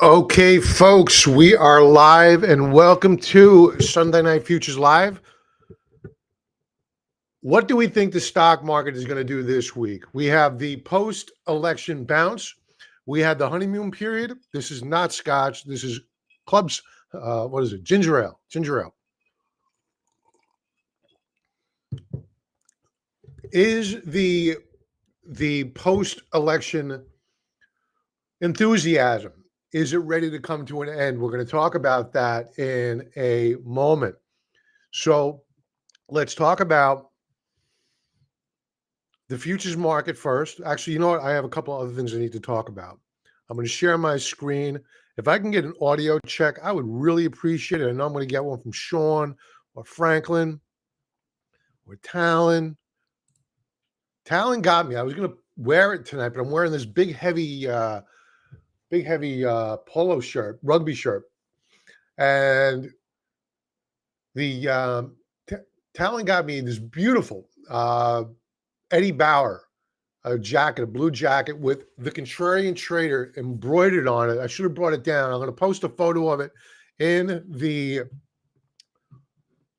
Okay, folks, we are live and welcome to Sunday Night Futures Live. What do we think the stock market is going to do this week? We have the post-election bounce. We had the honeymoon period. This is not scotch. This is clubs. What is it? Ginger ale. Ginger ale. Is the post-election enthusiasm, is it ready to come to an end? We're going to talk about that in a moment. So let's talk about the futures market first. Actually, you know what? I have a couple other things I need to talk about. I'm going to share my screen. If I can get an audio check, I would really appreciate it. I know I'm going to get one from Sean or Franklin or Talon. Talon got me. I was going to wear it tonight, but I'm wearing this big, heavy polo shirt, rugby shirt. And the Talon got me this beautiful Eddie Bauer a jacket, a blue jacket with the Contrarian Trader embroidered on it. I should have brought it down. I'm going to post a photo of it in the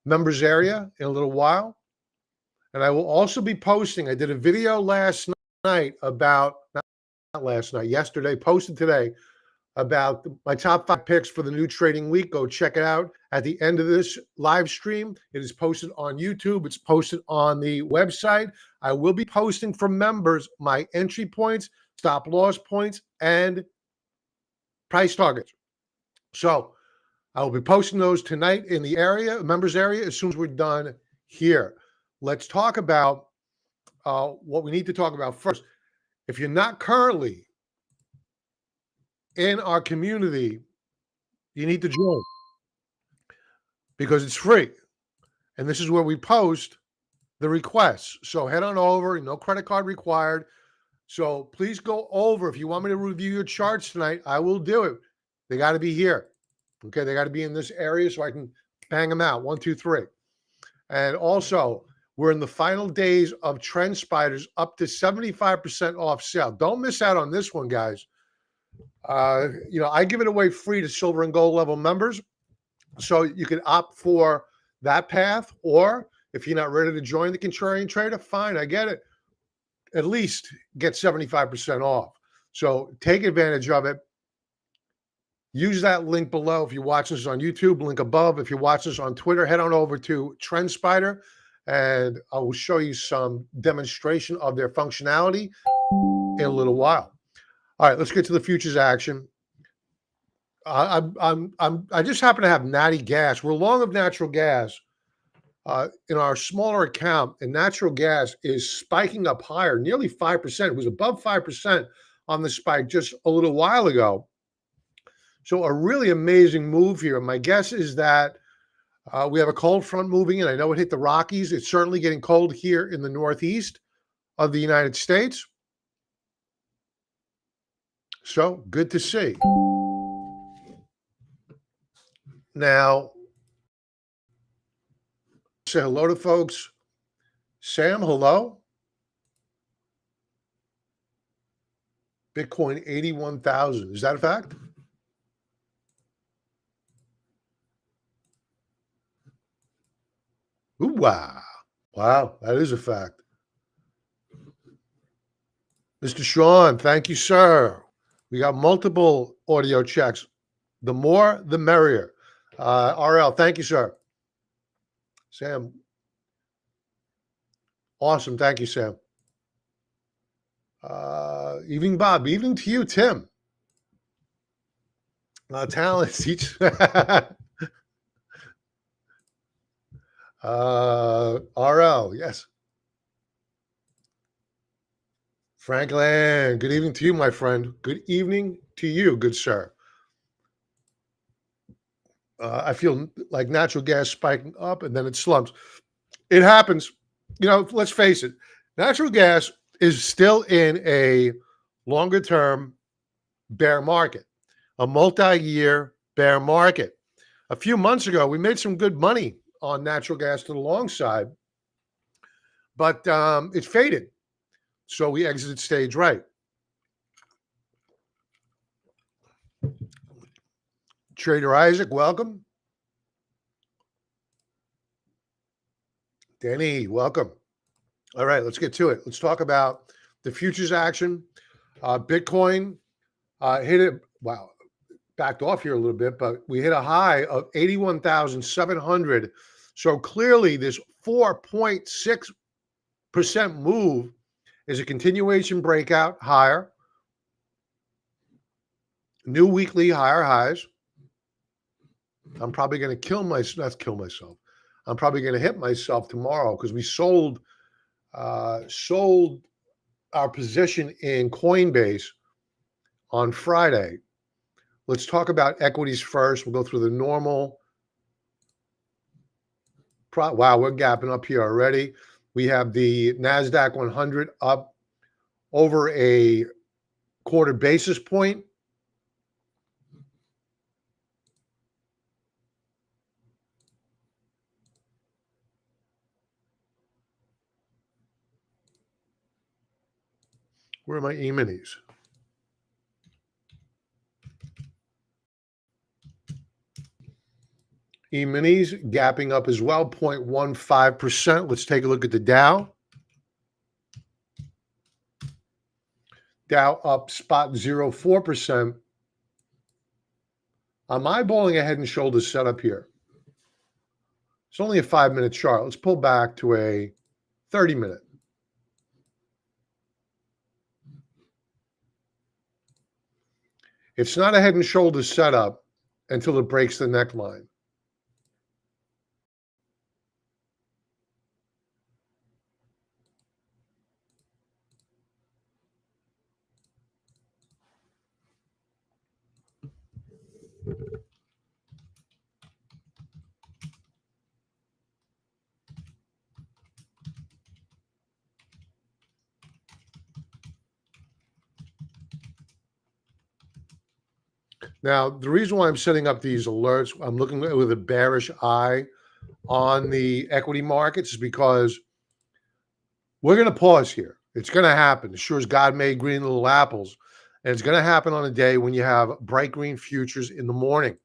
members area in a little while. And I will also be posting, I did a video last night about, not last night, yesterday, posted today, about my top 5 picks for the new trading week. Go check it out at the end of this live stream. It is posted on YouTube. It's posted on the website. I will be posting for members my entry points, stop loss points, and price targets. So I will be posting those tonight in the area, members area, as soon as we're done here. Let's talk about what we need to talk about first. If you're not currently in our community, you need to join because it's free. And this is where we post the requests. So head on over, no credit card required. So please go over. If you want me to review your charts tonight, I will do it. They got to be here. Okay, they got to be in this area so I can bang them out. 1, 2, 3. And also, we're in the final days of Trend Spiders up to 75% off sale. Don't miss out on this one, guys. I give it away free to silver and gold level members. So you can opt for that path, or if you're not ready to join the Contrarian Trader, fine, I get it. At least get 75% off. So take advantage of it. Use that link below if you're watching this on YouTube, link above. If you're watching this on Twitter, head on over to Trend Spider, and I will show you some demonstration of their functionality in a little while. All right, let's get to the futures action. I just happen to have natty gas. We're long of natural gas in our smaller account, and natural gas is spiking up higher, nearly 5%. It was above 5% on the spike just a little while ago. So a really amazing move here. My guess is that we have a cold front moving in. I know it hit the Rockies. It's certainly getting cold here in the Northeast of the United States. So good to see. Now, say hello to folks. Sam, hello. Bitcoin 81,000. Is that a fact? Ooh, wow. Wow, that is a fact. Mr. Sean, thank you, sir. We got multiple audio checks. The more, the merrier. RL, thank you, sir. Sam. Awesome. Thank you, Sam. Evening, Bob. Evening to you, Tim. Talents each. RL, yes. Franklin, good evening to you, my friend. Good evening to you, good sir. I feel like natural gas spiking up and then it slumps. It happens. Let's face it. Natural gas is still in a longer term bear market, a multi-year bear market. A few months ago, we made some good money on natural gas to the long side, but it faded. So we exited stage right. Trader Isaac, welcome. Danny, welcome. All right, let's get to it. Let's talk about the futures action. Bitcoin hit it. Wow, backed off here a little bit, but we hit a high of 81,700. So clearly, this 4.6% move is a continuation breakout higher. New weekly higher highs. I'm probably going to kill myself. I'm probably going to hit myself tomorrow because we sold our position in Coinbase on Friday. Let's talk about equities first. We'll go through the normal. Wow, we're gapping up here already. We have the NASDAQ 100 up over a quarter basis point. Where are my E-minis? E-minis gapping up as well, 0.15%. Let's take a look at the Dow. Dow up spot 0.04%. I'm eyeballing a head and shoulders setup here. It's only a 5-minute chart. Let's pull back to a 30-minute. It's not a head and shoulders setup until it breaks the neckline. Now, the reason why I'm setting up these alerts, I'm looking with a bearish eye on the equity markets is because we're going to pause here. It's going to happen. As sure as God made green little apples. And it's going to happen on a day when you have bright green futures in the morning.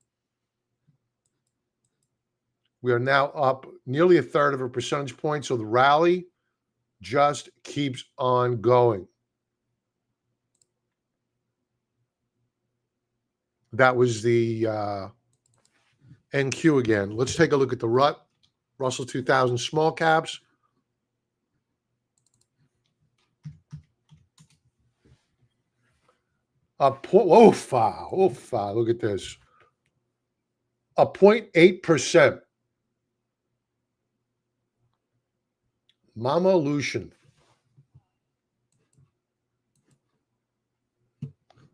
We are now up nearly a third of a percentage point. So the rally just keeps on going. That was the NQ again. Let's take a look at the RUT, Russell 2000 small caps. Look at this. A 0.8%. Mama Lucian.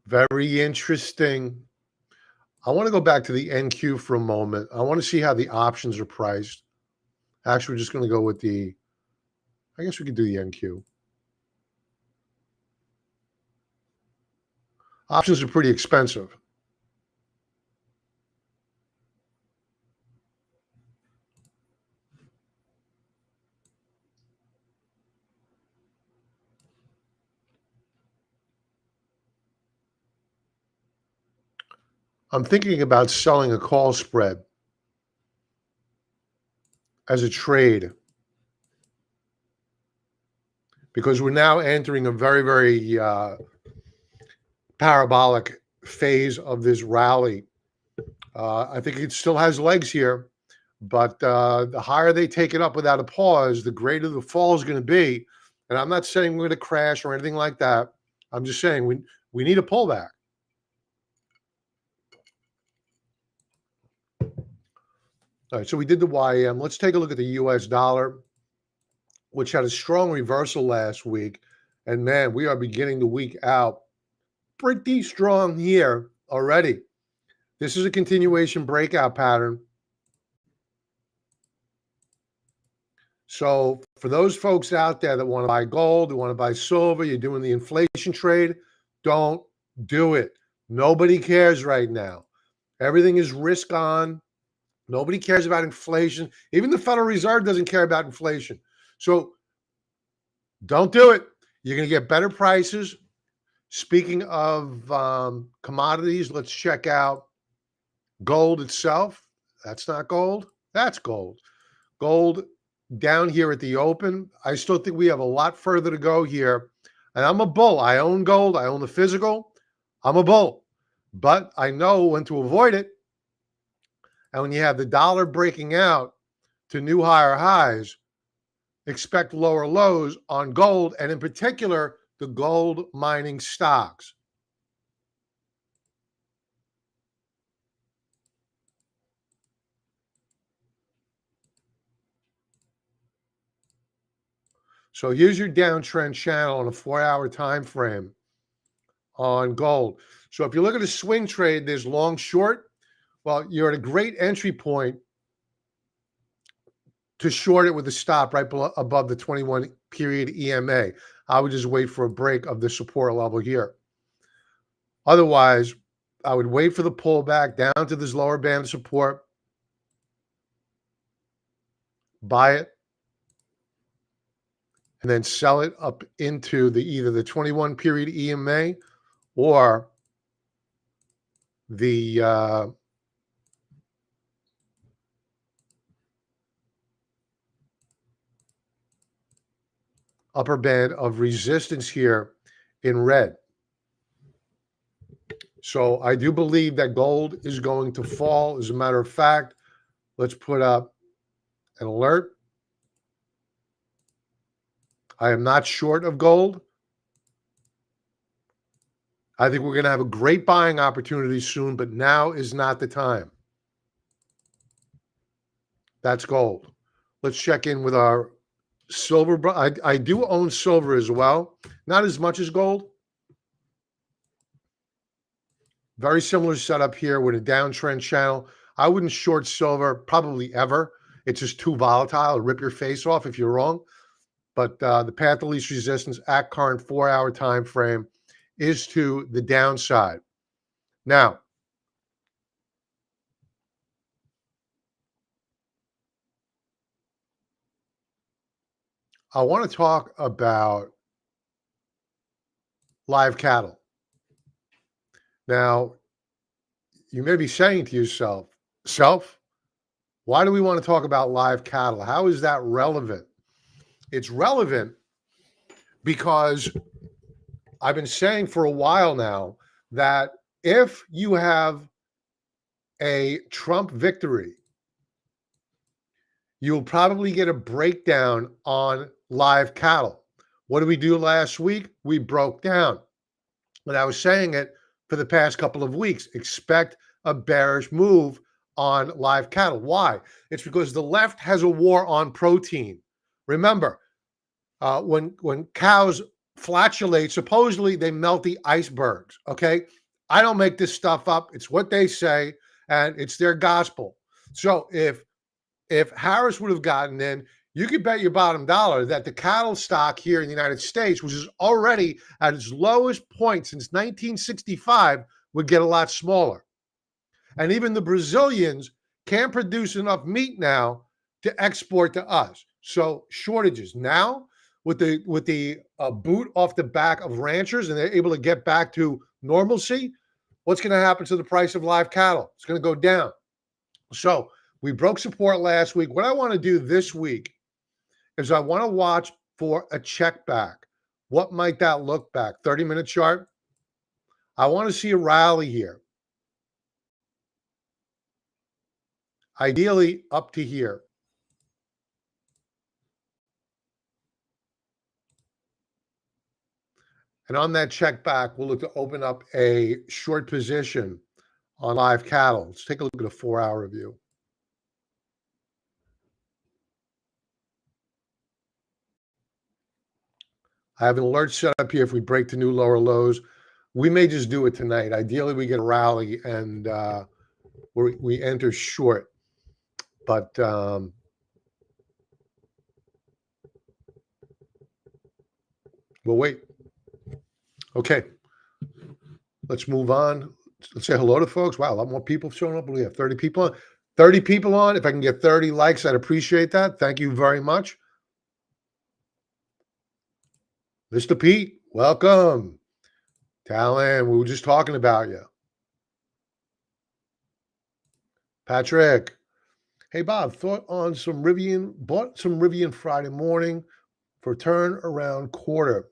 Very interesting. I want to go back to the NQ for a moment. I want to see how the options are priced. Actually, we're just going to go with I guess we could do the NQ. Options are pretty expensive. I'm thinking about selling a call spread as a trade because we're now entering a very, very parabolic phase of this rally. I think it still has legs here, but the higher they take it up without a pause, the greater the fall is going to be. And I'm not saying we're going to crash or anything like that. I'm just saying we need a pullback. All right, so we did the YM. Let's take a look at the US dollar, which had a strong reversal last week. And man, we are beginning the week out pretty strong here already. This is a continuation breakout pattern. So for those folks out there that want to buy gold, who want to buy silver, you're doing the inflation trade, don't do it. Nobody cares right now. Everything is risk on. Nobody cares about inflation. Even the Federal Reserve doesn't care about inflation. So don't do it. You're going to get better prices. Speaking of commodities, let's check out Gold itself, that's not gold. That's gold. Gold down here at the open, I still think we have a lot further to go here. And I'm a bull. I own gold. I own the physical. I'm a bull. But I know when to avoid it. And when you have the dollar breaking out to new higher highs, expect lower lows on gold, and in particular, the gold mining stocks. So here's your downtrend channel on a 4-hour time frame on gold. So if you look at a swing trade, there's long short. Well, you're at a great entry point to short it with a stop right below, above the 21 period EMA. I would just wait for a break of the support level here. Otherwise, I would wait for the pullback down to this lower band of support, buy it, and then sell it up into the either the 21 period EMA or the upper band of resistance here in red. So I do believe that gold is going to fall. As a matter of fact, let's put up an alert. I am not short of gold. I think we're going to have a great buying opportunity soon, but now is not the time. That's gold. Let's check in with our silver. I do own silver as well. Not as much as gold. Very similar setup here with a downtrend channel. I wouldn't short silver probably ever. It's just too volatile. It'll rip your face off if you're wrong. But the path of least resistance at current 4-hour time frame is to the downside. Now, I want to talk about live cattle. Now, you may be saying to yourself, why do we want to talk about live cattle? How is that relevant? It's relevant because I've been saying for a while now that if you have a Trump victory, you'll probably get a breakdown on live cattle. What did we do last week? We broke down. But I was saying it for the past couple of weeks. Expect a bearish move on live cattle. Why? It's because the left has a war on protein. Remember, when cows flatulate, supposedly they melt the icebergs. Okay, I don't make this stuff up. It's what they say, and it's their gospel. So if Harris would have gotten in, you could bet your bottom dollar that the cattle stock here in the United States, which is already at its lowest point since 1965, would get a lot smaller. And even the Brazilians can't produce enough meat now to export to us. So shortages now with the boot off the back of ranchers, and they're able to get back to normalcy. What's going to happen to the price of live cattle? It's going to go down. So we broke support last week. What I want to do this week is I want to watch for a check back. What might that look back? 30-minute chart. I want to see a rally here. Ideally up to here. And on that check back, we'll look to open up a short position on live cattle. Let's take a look at a 4-hour view. I have an alert set up here if we break to new lower lows. We may just do it tonight. Ideally, we get a rally and we enter short. But we'll wait. Okay. Let's move on. Let's say hello to folks. Wow, a lot more people showing up. We have 30 people on. 30 people on. If I can get 30 likes, I'd appreciate that. Thank you very much. Mr. Pete, welcome. Talon, we were just talking about you. Patrick. Hey, Bob, thought on some Rivian, bought some Rivian Friday morning for turn around quarter.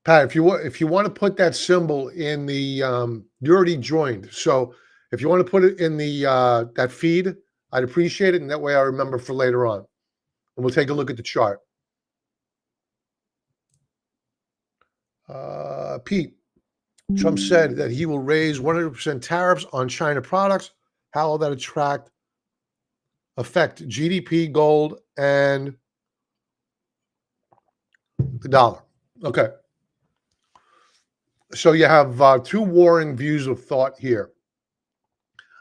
Pat, if you want to put that symbol in the you already joined. So if you want to put it in the that feed, I'd appreciate it, and that way I remember for later on. And we'll take a look at the chart. Pete, Trump said that he will raise 100% tariffs on China products. How will that affect GDP, gold, and the dollar? Okay. So you have two warring views of thought here.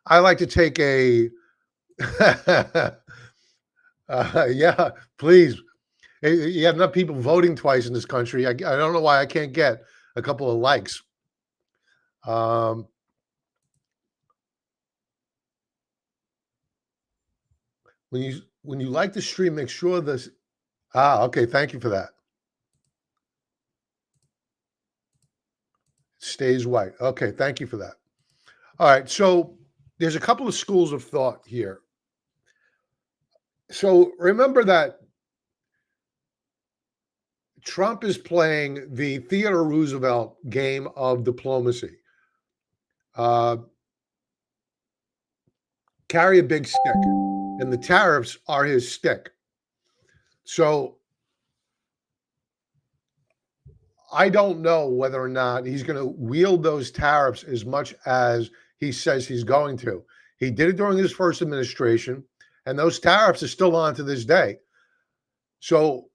I like to take a yeah, please. You have enough people voting twice in this country. I don't know why I can't get a couple of likes. Um, when you like the stream, make sure this. Okay. Thank you for that. It stays white. Okay. Thank you for that. All right. So there's a couple of schools of thought here. So remember that Trump is playing the Theodore Roosevelt game of diplomacy. Uh, carry a big stick, and the tariffs are his stick. So I don't know whether or not he's going to wield those tariffs as much as he says he's going to. He did it during his first administration, and those tariffs are still on to this day. So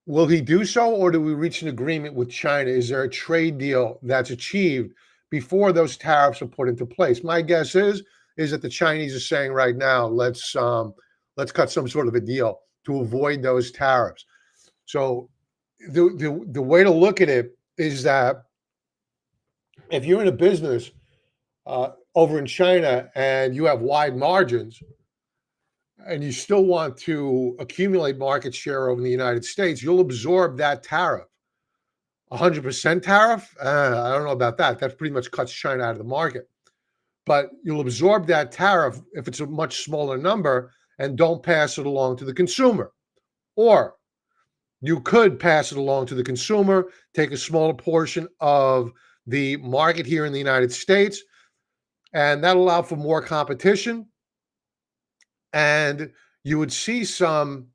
will he do so, or do we reach an agreement with China? Is there a trade deal that's achieved before those tariffs are put into place? My guess is that the Chinese are saying right now, let's cut some sort of a deal to avoid those tariffs. So the way to look at it is that if you're in a business over in China and you have wide margins and you still want to accumulate market share over in the United States, you'll absorb that tariff. 100% tariff? I don't know about that. That pretty much cuts China out of the market. But you'll absorb that tariff if it's a much smaller number and don't pass it along to the consumer. Or you could pass it along to the consumer, take a smaller portion of the market here in the United States, and that'll allow for more competition. And you would see some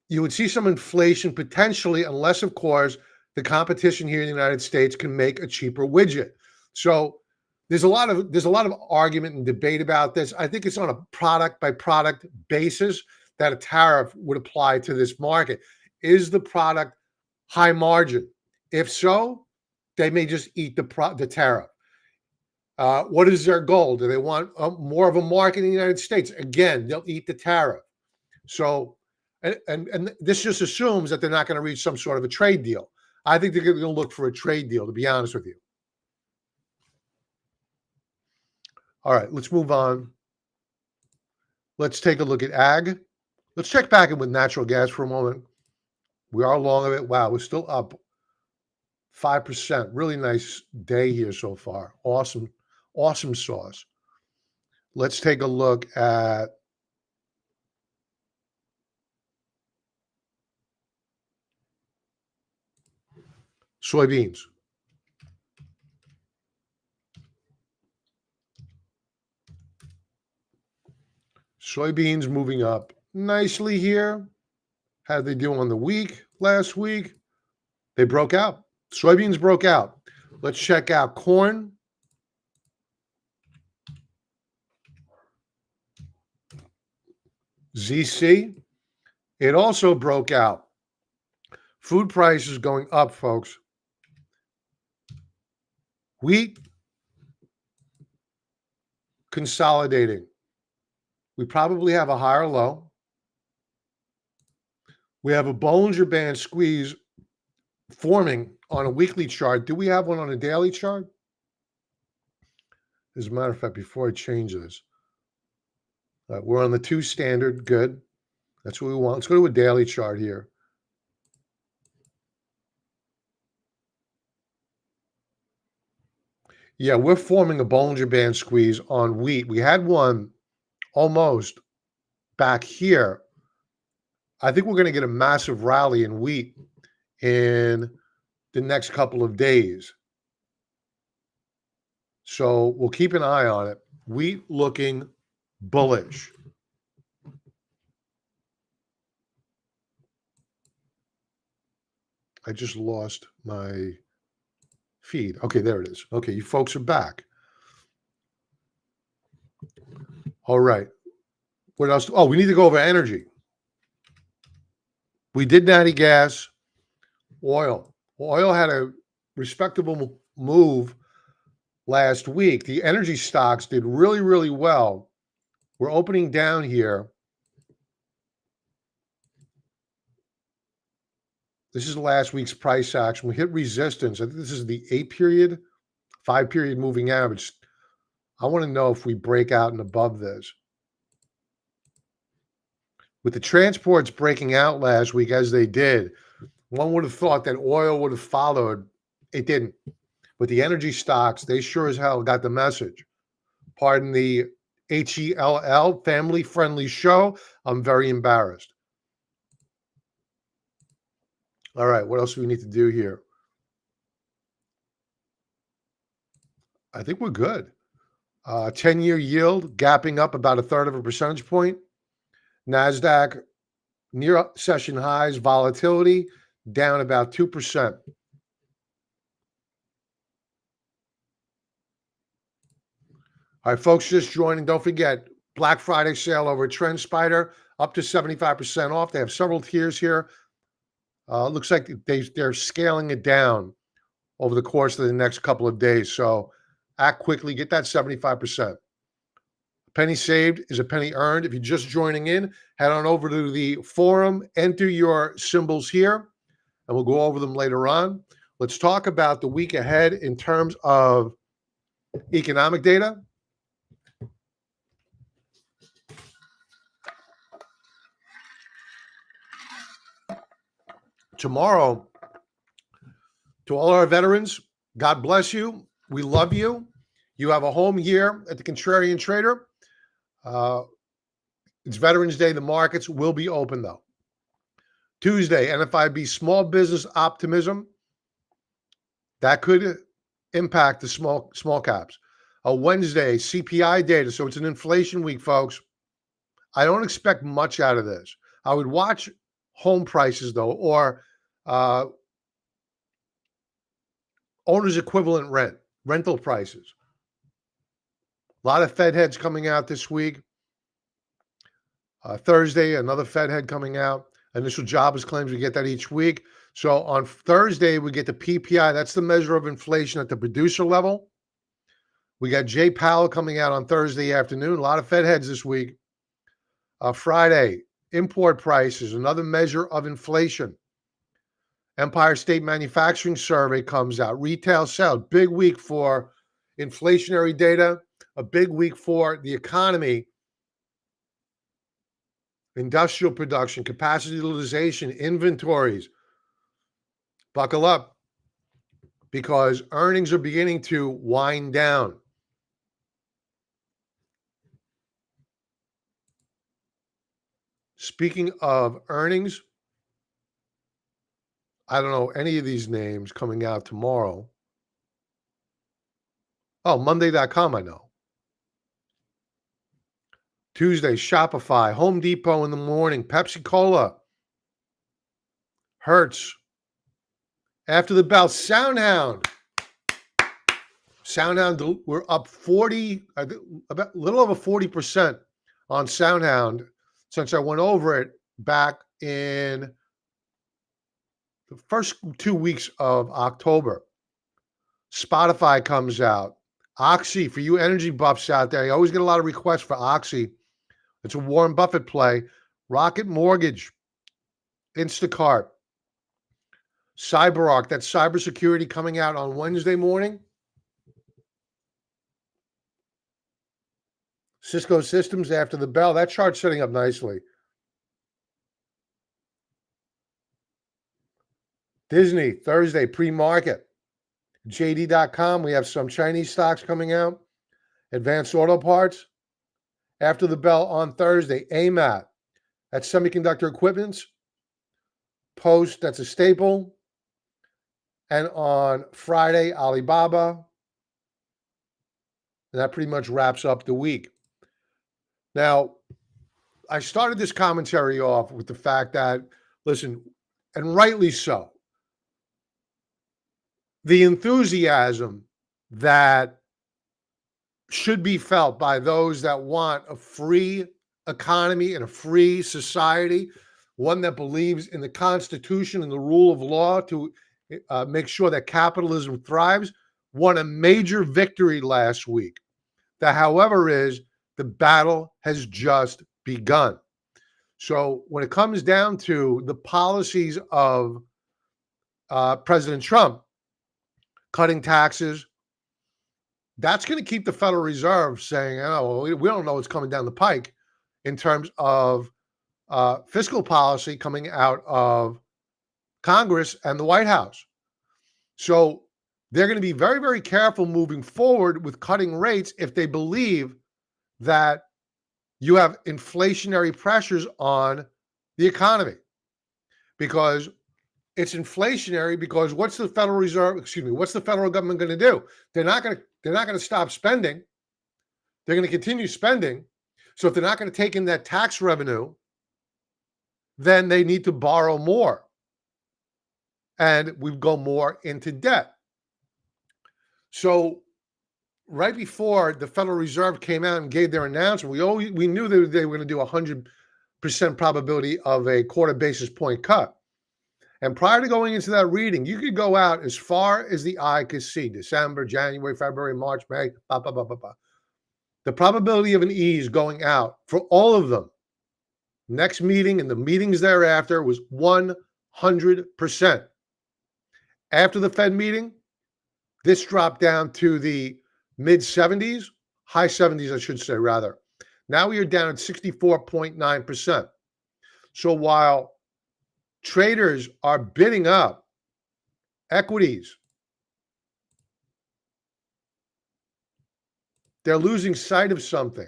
inflation potentially, unless, of course, the competition here in the United States can make a cheaper widget. So there's a lot of argument and debate about this. I think it's on a product by product basis that a tariff would apply to this market. Is the product high margin? If so, they may just eat the tariff. What is their goal? Do they want more of a market in the United States? Again, they'll eat the tariff. So, and this just assumes that they're not going to reach some sort of a trade deal. I think they're going to look for a trade deal, to be honest with you. All right, let's move on. Let's take a look at ag. Let's check back in with natural gas for a moment. We are long of it. Wow, we're still up 5%. Really nice day here so far. Awesome, awesome sauce. Let's take a look at soybeans. Soybeans moving up nicely here. How did they do on the week last week? They broke out. Soybeans broke out. Let's check out corn. ZC. It also broke out. Food prices going up, folks. Wheat consolidating. We probably have a higher low. We have a Bollinger Band squeeze forming on a weekly chart. Do we have one on a daily chart? As a matter of fact, before I change this, we're on the 2 standard. Good. That's what we want. Let's go to a daily chart here. Yeah, we're forming a Bollinger Band squeeze on wheat. We had one almost back here. I think we're going to get a massive rally in wheat in the next couple of days. So we'll keep an eye on it. Wheat looking bullish. I just lost my feed. Okay, there it is. Okay, you folks are back. All right. What else? Oh, we need to go over energy. We did natty gas, oil. Oil had a respectable move last week. The energy stocks did really, really well. We're opening down here. This is last week's price action. We hit resistance. I think this is the 8-period, 5-period moving average. I want to know if we break out and above this. With the transports breaking out last week as they did, one would have thought that oil would have followed. It didn't. But the energy stocks, they sure as hell got the message. Pardon the HELL, family-friendly show. I'm very embarrassed. All right, what else do we need to do here? I think we're good. 10-year yield gapping up about 1/3 of a percentage point. NASDAQ near session highs, volatility down about 2%. All right, folks just joining, don't forget, Black Friday sale over at TrendSpider, up to 75% off. They have several tiers here. Looks like they're scaling it down over the course of the next couple of days. So act quickly, get that 75%. A penny saved is a penny earned. If you're just joining in, head on over to the forum, enter your symbols here, and we'll go over them later on. Let's talk about the week ahead in terms of economic data. Tomorrow, to all our veterans, God bless you. We love you. You have a home here at the Contrarian Trader. It's Veterans Day. The markets will be open, though. Tuesday, NFIB small business optimism. That could impact the small caps. Wednesday, CPI data. So it's an inflation week, folks. I don't expect much out of this. I would watch home prices, though, or owner's equivalent rental prices. A lot of Fed heads coming out this week. Thursday, another Fed head coming out. Initial jobless claims, we get that each week. So on Thursday, we get the PPI. That's the measure of inflation at the producer level. We got Jay Powell coming out on Thursday afternoon. A lot of Fed heads this week. Friday, import prices, another measure of inflation. Empire State Manufacturing Survey comes out. Retail sales, big week for inflationary data, a big week for the economy. Industrial production, capacity utilization, inventories. Buckle up because earnings are beginning to wind down. Speaking of earnings, I don't know any of these names coming out tomorrow. Oh, Monday.com, I know. Tuesday, Shopify, Home Depot in the morning, Pepsi Cola, Hertz. After the bell, SoundHound. SoundHound, we're up 40, about a little over 40% on SoundHound since I went over it back in the first 2 weeks of October. Spotify comes out. Oxy, for you energy buffs out there, you always get a lot of requests for Oxy. It's a Warren Buffett play. Rocket Mortgage, Instacart, CyberArk, that's cybersecurity coming out on Wednesday morning. Cisco Systems after the bell. That chart's setting up nicely. Disney, Thursday, pre-market. JD.com, we have some Chinese stocks coming out. Advanced Auto Parts. After the bell on Thursday, AMAT. That's semiconductor equipments. Post, that's a staple. And on Friday, Alibaba. And that pretty much wraps up the week. Now, I started this commentary off with the fact that, listen, and rightly so, the enthusiasm that should be felt by those that want a free economy and a free society, one that believes in the Constitution and the rule of law to make sure that capitalism thrives, won a major victory last week. The however is the battle has just begun. So when it comes down to the policies of President Trump, cutting taxes, that's going to keep the Federal Reserve saying, oh, well, we don't know what's coming down the pike in terms of fiscal policy coming out of Congress and the White House. So they're going to be very, very careful moving forward with cutting rates if they believe that you have inflationary pressures on the economy. Because it's inflationary, because what's the Federal Reserve, what's the federal government going to do? They're not going to stop spending. They're going to continue spending. So if they're not going to take in that tax revenue, then they need to borrow more. And we go more into debt. So right before the Federal Reserve came out and gave their announcement, we knew that they were going to do 100% probability of a quarter basis point cut. And prior to going into that reading, you could go out as far as the eye could see, December, January, February, March, May, The probability of an ease going out for all of them, next meeting and the meetings thereafter, was 100%. After the Fed meeting, this dropped down to the mid-70s, high 70s, I should say, rather. Now we are down at 64.9%. So while traders are bidding up equities, they're losing sight of something.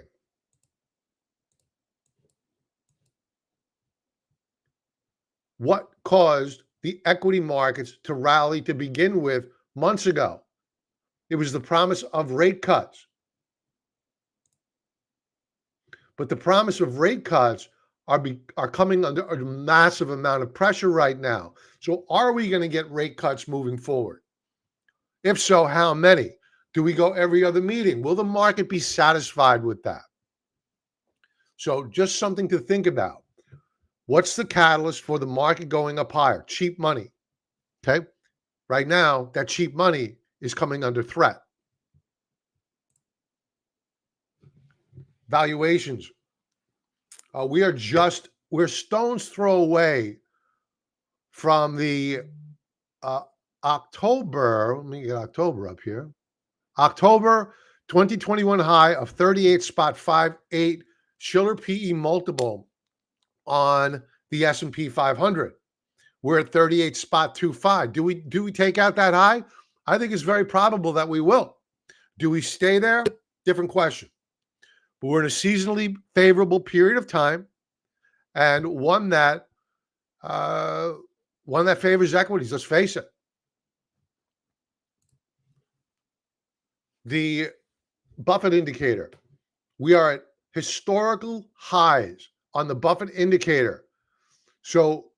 What caused the equity markets to rally to begin with months ago? It was the promise of rate cuts. But the promise of rate cuts are coming under a massive amount of pressure right now. So are we going to get rate cuts moving forward? If so, how many? Do we go every other meeting? Will the market be satisfied with that? So just something to think about. What's the catalyst for the market going up higher? Cheap money. Okay. Right now, that cheap money is coming under threat. Valuations. We're stone's throw away from the October, let me get October up here. October 2021 high of 38.58 Schiller PE multiple on the S&P 500. We're at 38.25. Do we take out that high? I think it's very probable that we will. Do we stay there? Different question. But we're in a seasonally favorable period of time, and one that favors equities. Let's face it. The Buffett indicator. We are at historical highs on the Buffett indicator. So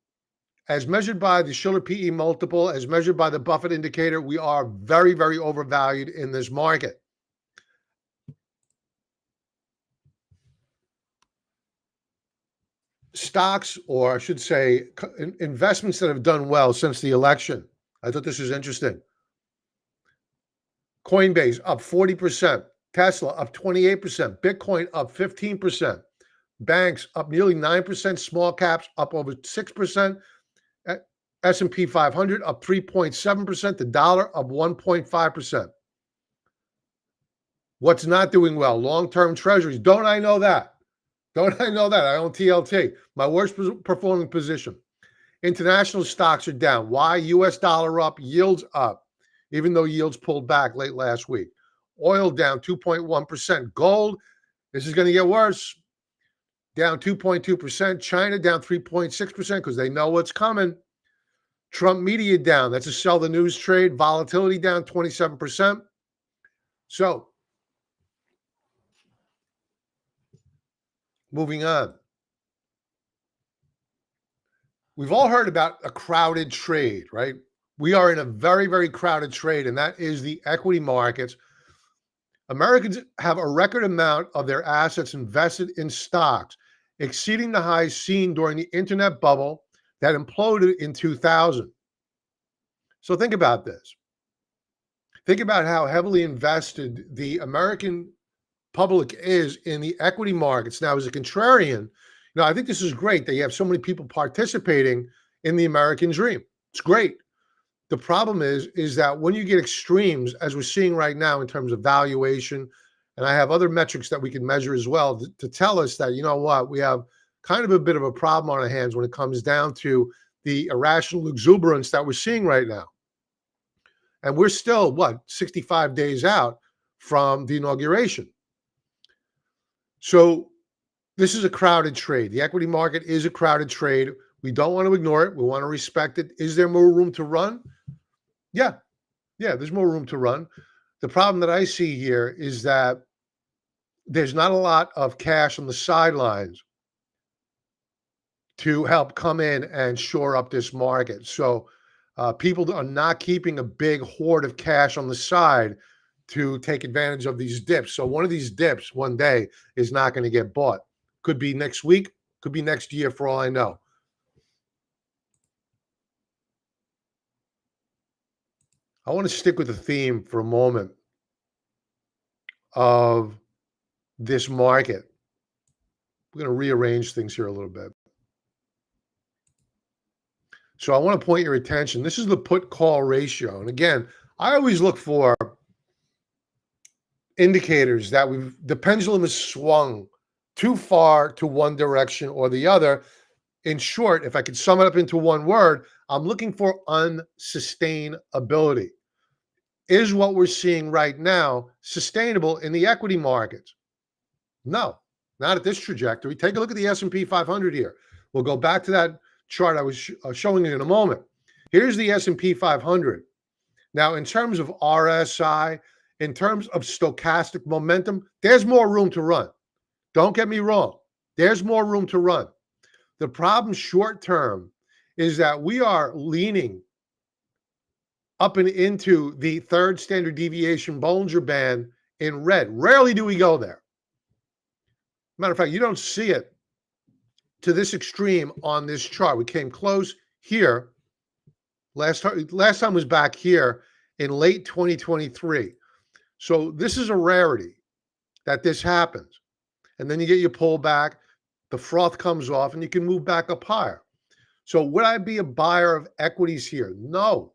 as measured by the Schiller PE multiple, as measured by the Buffett indicator, we are very, very overvalued in this market. Stocks, or I should say investments that have done well since the election. I thought this was interesting. Coinbase up 40%, Tesla up 28%, Bitcoin up 15%, banks up nearly 9%, small caps up over 6%, S&P 500 up 3.7%, the dollar up 1.5%. What's not doing well? Long-term treasuries. Don't I know that? Don't I know that? I own TLT, my worst performing position. International stocks are down. Why? US dollar up, yields up. even though yields pulled back late last week. Oil down 2.1%. Gold, this is going to get worse, down 2.2%. China down 3.6% because they know what's coming. Trump media down. That's a sell the news trade. Volatility down 27%. So, moving on. We've all heard about a crowded trade, right? We are in a very, very crowded trade, and that is the equity markets. Americans have a record amount of their assets invested in stocks, exceeding the highs seen during the internet bubble that imploded in 2000. So think about this. Think about how heavily invested the American public is in the equity markets. Now, as a contrarian, I think this is great that you have so many people participating in the American dream. It's great. The problem is that when you get extremes, as we're seeing right now in terms of valuation, and I have other metrics that we can measure as well to tell us that, we have kind of a bit of a problem on our hands when it comes down to the irrational exuberance that we're seeing right now. And we're still, 65 days out from the inauguration. So this is a crowded trade. The equity market is a crowded trade. We don't want to ignore it. We want to respect it. Is there more room to run? Yeah, there's more room to run. The problem that I see here is that there's not a lot of cash on the sidelines to help come in and shore up this market. So people are not keeping a big hoard of cash on the side to take advantage of these dips. So one of these dips one day is not going to get bought. Could be next week, could be next year for all I know. I want to stick with the theme for a moment of this market. We're going to rearrange things here a little bit. So I want to point your attention. This is the put-call ratio. And again, I always look for indicators that the pendulum has swung too far to one direction or the other. In short, if I could sum it up into one word, I'm looking for unsustainability. Is what we're seeing right now sustainable in the equity markets? No, not at this trajectory. Take a look at the S&P 500 here. We'll go back to that chart I was showing you in a moment. Here's the S&P 500. Now, in terms of RSI, in terms of stochastic momentum, there's more room to run. Don't get me wrong. There's more room to run. The problem short term is that we are leaning up and into the third standard deviation Bollinger Band in red. Rarely do we go there. Matter of fact, you don't see it to this extreme on this chart. We came close here. Last time was back here in late 2023. So this is a rarity that this happens. And then you get your pullback, the froth comes off, and you can move back up higher. So would I be a buyer of equities here? No,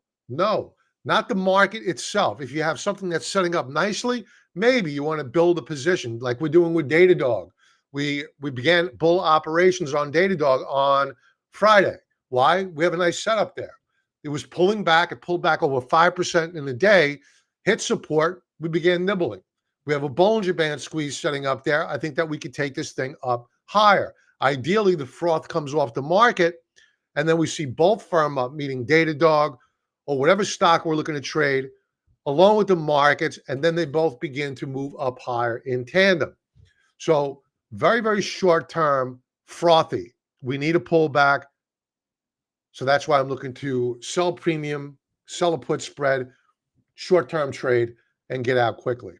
not the market itself. If you have something that's setting up nicely, maybe you want to build a position like we're doing with Datadog. We began bull operations on Datadog on Friday. Why? We have a nice setup there. It was pulling back. It pulled back over 5% in a day, hit support. We began nibbling. We have a Bollinger Band squeeze setting up there. I think that we could take this thing up higher. Ideally, the froth comes off the market, and then we see both firm up, meaning Datadog or whatever stock we're looking to trade, along with the markets, and then they both begin to move up higher in tandem. So very, very short term, frothy. We need a pullback. So that's why I'm looking to sell premium, sell a put spread, short-term trade, and get out quickly.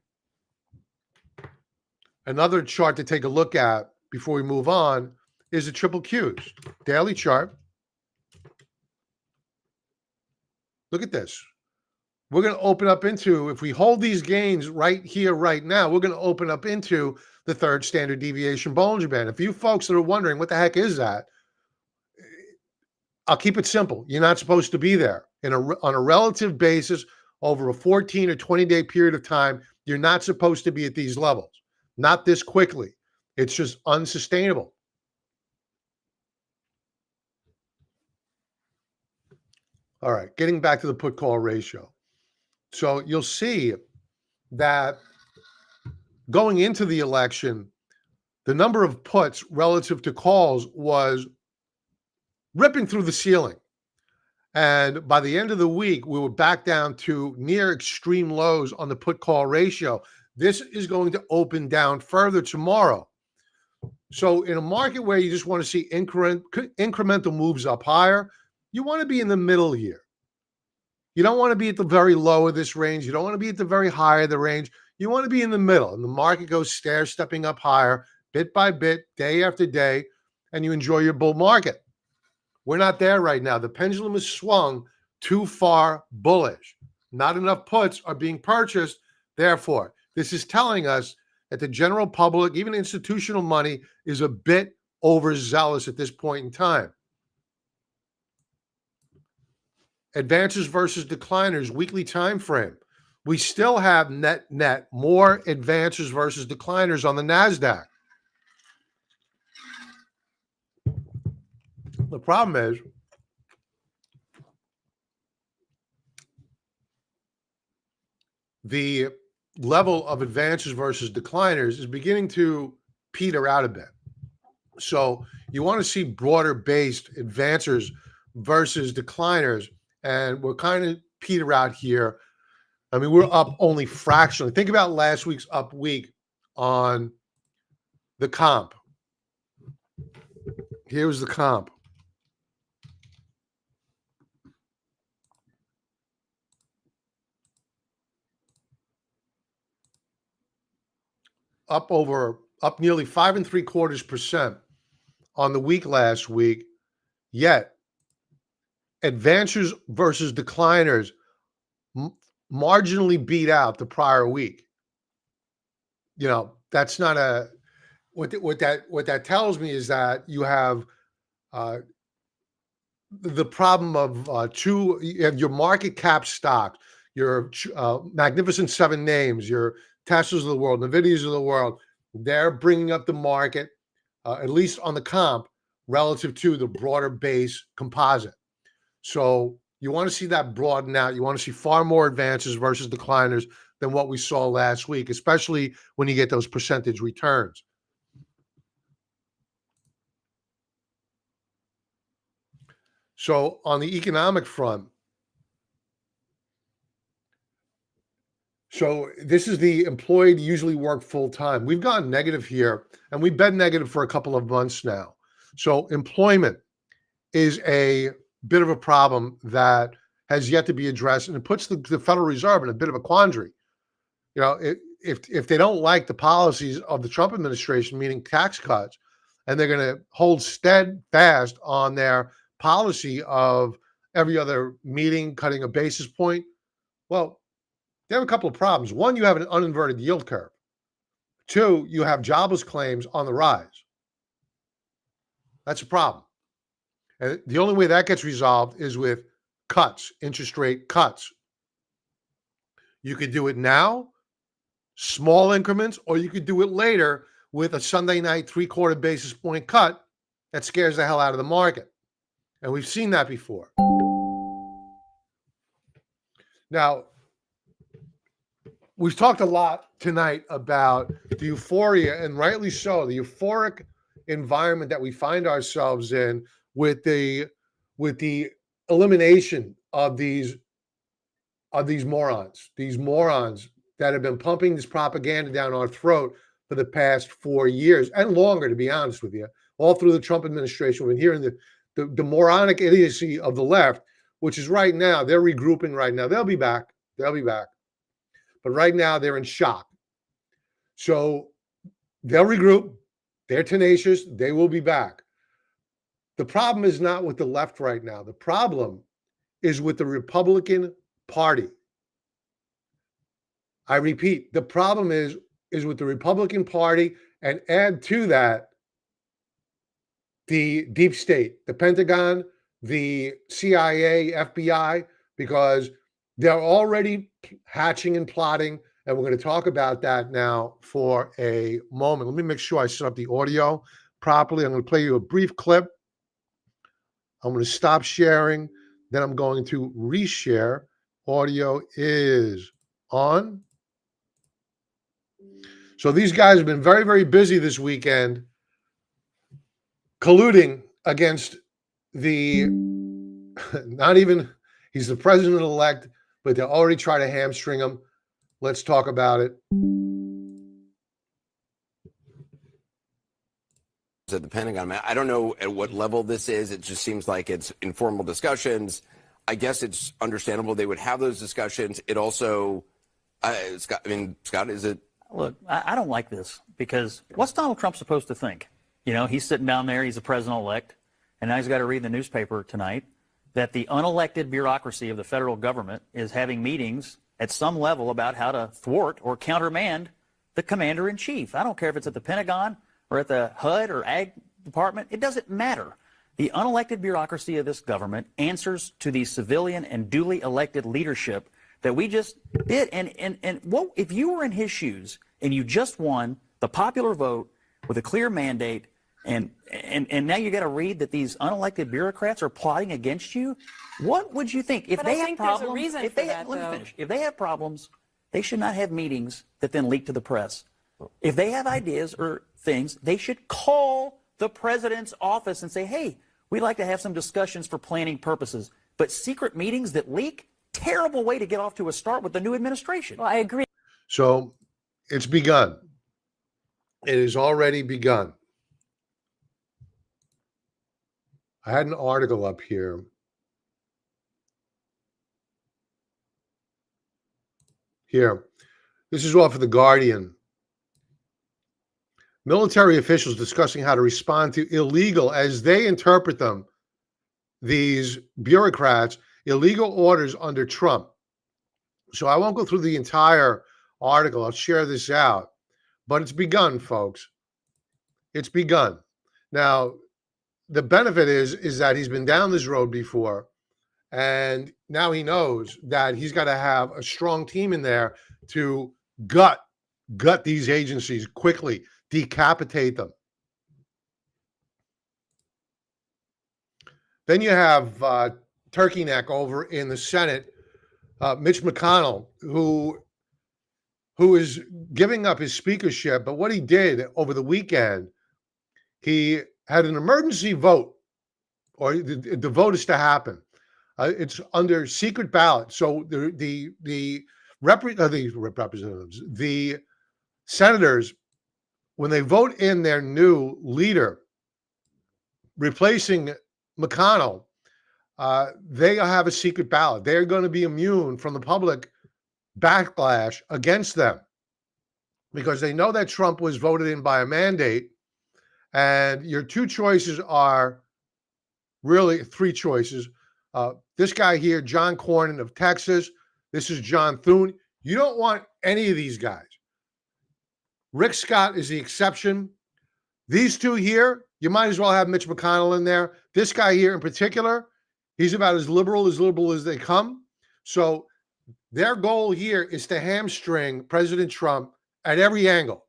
Another chart to take a look at before we move on is the triple Qs. Daily chart. Look at this. We're going to open up into, if we hold these gains right here, right now, we're going to open up into the third standard deviation Bollinger Band. If you folks that are wondering what the heck is that, I'll keep it simple. You're not supposed to be there. On a relative basis, over a 14 or 20-day period of time, you're not supposed to be at these levels. Not this quickly. It's just unsustainable. All right, getting back to the put-call ratio. So you'll see that going into the election, the number of puts relative to calls was ripping through the ceiling. And by the end of the week, we were back down to near extreme lows on the put call ratio. This is going to open down further tomorrow. So, in a market where you just want to see incremental moves up higher, you want to be in the middle here. You don't want to be at the very low of this range. You don't want to be at the very high of the range. You want to be in the middle. And the market goes stair stepping up higher, bit by bit, day after day, and you enjoy your bull market. We're not there right now. The pendulum is swung too far bullish. Not enough puts are being purchased. Therefore, this is telling us that the general public, even institutional money, is a bit overzealous at this point in time. Advances versus decliners, weekly time frame. We still have net more advances versus decliners on the NASDAQ. The problem is the level of advances versus decliners is beginning to peter out a bit. So you want to see broader based advancers versus decliners, and we're kind of peter out here. I mean, we're up only fractionally. Think about last week's up week on the comp. Here was the comp. Up nearly 5.75% on the week last week. Yet, advancers versus decliners marginally beat out the prior week. You know, that's not a what that tells me is that you have the problem of you have your market cap stocks, your magnificent seven names, your Teslas of the world, Nvidias of the world. They're bringing up the market, at least on the comp, relative to the broader base composite. So you want to see that broaden out. You want to see far more advances versus decliners than what we saw last week, especially when you get those percentage returns. So on the economic front, so this is the employee to usually work full time. We've gone negative here, and we've been negative for a couple of months now. So employment is a bit of a problem that has yet to be addressed, and it puts the Federal Reserve in a bit of a quandary. You know, if they don't like the policies of the Trump administration, meaning tax cuts, and they're going to hold steadfast on their policy of every other meeting cutting a basis point, well, they have a couple of problems. One, you have an uninverted yield curve. Two, you have jobless claims on the rise. That's a problem. And the only way that gets resolved is with cuts, interest rate cuts. You could do it now, small increments, or you could do it later with a Sunday night 3/4 basis point cut that scares the hell out of the market. And we've seen that before. Now, we've talked a lot tonight about the euphoria, and rightly so, the euphoric environment that we find ourselves in with the elimination of these morons that have been pumping this propaganda down our throat for the past 4 years and longer, to be honest with you. All through the Trump administration, we've been hearing the moronic idiocy of the left, which is right now, they're regrouping right now. They'll be back. But right now, they're in shock. So they'll regroup. They're tenacious. They will be back. The problem is not with the left right now. The problem is with the Republican Party. I repeat, the problem is with the Republican Party, and add to that the deep state, the Pentagon, the CIA, FBI, because they're already hatching and plotting, and we're going to talk about that now for a moment. Let me make sure I set up the audio properly. I'm going to play you a brief clip. I'm going to stop sharing. Then I'm going to reshare, Audio is on. So these guys have been very, very busy this weekend colluding against the, not even, he's the president-elect, but they already try to hamstring him. Let's talk about it. At the Pentagon, I don't know at what level this is. It just seems like it's informal discussions. I guess it's understandable they would have those discussions. It also, Scott, is it? Look, I don't like this because what's Donald Trump supposed to think? You know, he's sitting down there, he's the president-elect, and now he's got to read the newspaper tonight that the unelected bureaucracy of the federal government is having meetings at some level about how to thwart or countermand the commander-in-chief. I don't care if it's at the Pentagon or at the HUD or Ag Department. It doesn't matter. The unelected bureaucracy of this government answers to the civilian and duly elected leadership that we just did. And what if you were in his shoes and you just won the popular vote with a clear mandate, and now you got to read that these unelected bureaucrats are plotting against you? What would you think? If But they I have think problems, there's a reason if for they that, let me though. finish. If they have problems, they should not have meetings that then leak to the press. If they have ideas or things, they should call the president's office and say, hey, we'd like to have some discussions for planning purposes. But secret meetings that leak, terrible way to get off to a start with the new administration. Well, I agree. So it's begun. It has already begun. I had an article up here. Here. This is off of The Guardian. Military officials discussing how to respond to illegal, as they interpret them, these bureaucrats, illegal orders under Trump. So I won't go through the entire article. I'll share this out. But it's begun, folks. It's begun. Now, the benefit is that he's been down this road before, and now he knows that he's got to have a strong team in there to gut these agencies quickly, decapitate them. Then you have Turkey Neck over in the Senate, Mitch McConnell, who is giving up his speakership. But what he did over the weekend, he had an emergency vote, or the vote is to happen. It's under secret ballot. So the representatives, the senators, when they vote in their new leader, replacing McConnell, they have a secret ballot. They're going to be immune from the public backlash against them because they know that Trump was voted in by a mandate. And your two choices are really three choices. This guy here, John Cornyn of Texas. This is John Thune. You don't want any of these guys. Rick Scott is the exception. These two here, you might as well have Mitch McConnell in there. This guy here in particular, he's about as liberal as they come. So their goal here is to hamstring President Trump at every angle.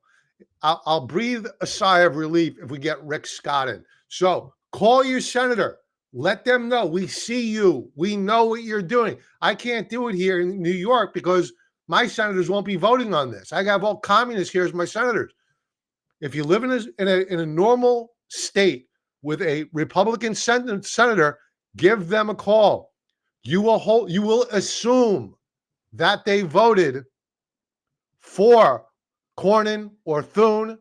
I'll breathe a sigh of relief if we get Rick Scott in. So call your senator. Let them know we see you. We know what you're doing. I can't do it here in New York because my senators won't be voting on this. I have all communists here as my senators. If you live in a normal state with a Republican senator, give them a call. You will assume that they voted for Cornyn or Thune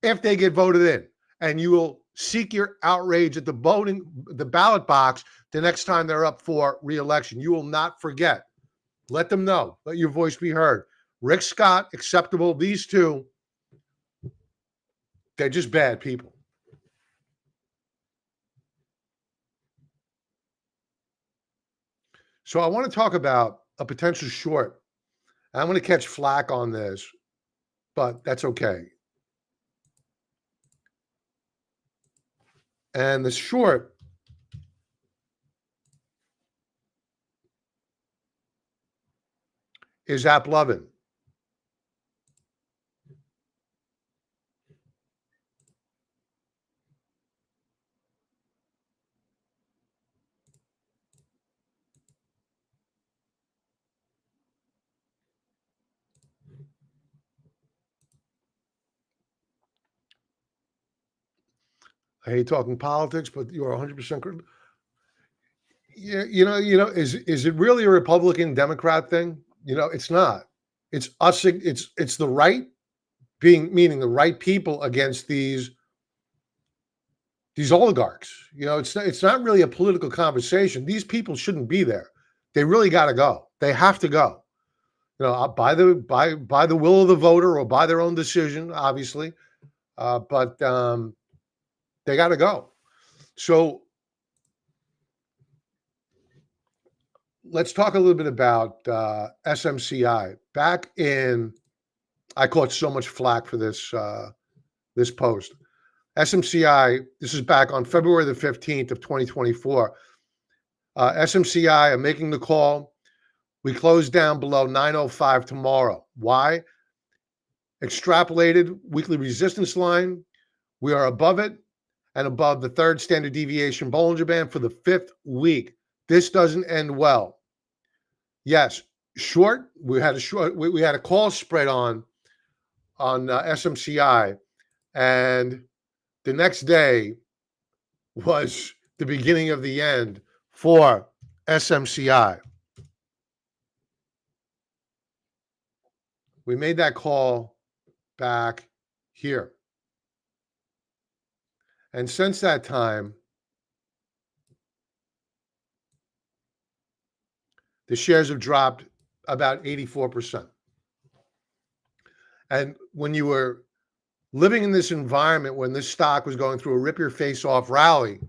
if they get voted in, and you will seek your outrage at the ballot box the next time they're up for re-election. You will not forget. Let them know. Let your voice be heard. Rick Scott, acceptable. These two, they're just bad people. So I want to talk about a potential short. I'm going to catch flack on this, but that's okay. And the short is AppLovin. I hate talking politics, but you are 100% correct. Yeah, is it really a Republican Democrat thing? It's not. It's us. It's the right meaning the right people against these oligarchs. It's not really a political conversation. These people shouldn't be there. They really got to go. They have to go. By the will of the voter or by their own decision, obviously. But they got to go. So let's talk a little bit about SMCI. Back in, I caught so much flack for this post. SMCI, this is back on February the 15th of 2024. SMCI, I'm making the call. We close down below 905 tomorrow. Why? Extrapolated weekly resistance line. We are above it and above the third standard deviation Bollinger Band for the fifth week. This doesn't end well. Yes, short. We had a call spread on SMCI, and the next day was the beginning of the end for SMCI. We made that call back here. And since that time, the shares have dropped about 84%. And when you were living in this environment, when this stock was going through a rip your face off rally,